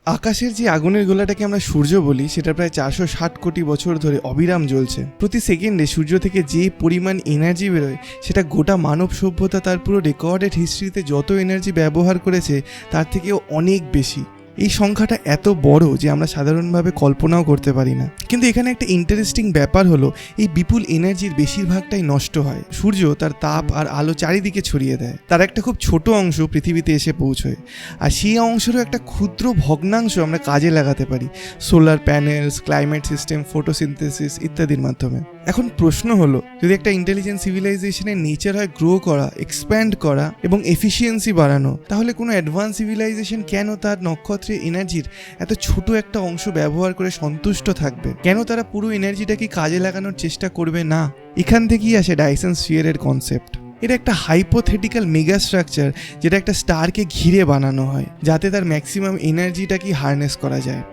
আকাশের যে আগুনের গোলাটাকে আমরা সূর্য বলি সেটা প্রায় 460 কোটি বছর ধরে অবিরাম জ্বলছে। প্রতি সেকেন্ডে সূর্য থেকে যে পরিমাণ এনার্জি বেরোয় সেটা গোটা মানব সভ্যতা তার পুরো রেকর্ডেড হিস্ট্রিতে যত এনার্জি ব্যবহার করেছে তার থেকেও অনেক বেশি। এই সংখ্যাটা এত বড় যে আমরা সাধারণভাবে কল্পনাও করতে পারি না। কিন্তু এখানে একটা ইন্টারেস্টিং ব্যাপার হলো, এই বিপুল এনার্জির বেশিরভাগটাই নষ্ট হয়। সূর্য তার তাপ আর আলো চারিদিকে ছড়িয়ে দেয়, তার একটা খুব ছোট অংশ পৃথিবীতে এসে পৌঁছয়, আর সেই অংশেরও একটা ক্ষুদ্র ভগ্নাংশ আমরা কাজে লাগাতে পারি solar panels, climate system, photosynthesis ইত্যাদির মাধ্যমে। এখন প্রশ্ন হলো, যদি একটা ইন্টেলিজেন্ট সিভিলাইজেশনের নেচার হয় গ্রো করা, এক্সপ্যান্ড করা এবং এফিসিয়েন্সি বাড়ানো, তাহলে কোনো অ্যাডভান্স সিভিলাইজেশন কেন তার নক্ষত্রের এনার্জির এত ছোট একটা অংশ ব্যবহার করে সন্তুষ্ট থাকবে? কেন তারা পুরো এনার্জিটাকে কাজে লাগানোর চেষ্টা করবে না? এখান থেকেই আসে ডাইসন স্ফিয়ারের কনসেপ্ট। এটা একটা হাইপোথেটিক্যাল মেগা স্ট্রাকচার যেটা একটা স্টারকে ঘিরে বানানো হয় যাতে তার ম্যাক্সিমাম এনার্জিটাকে হারনেস করা যায়।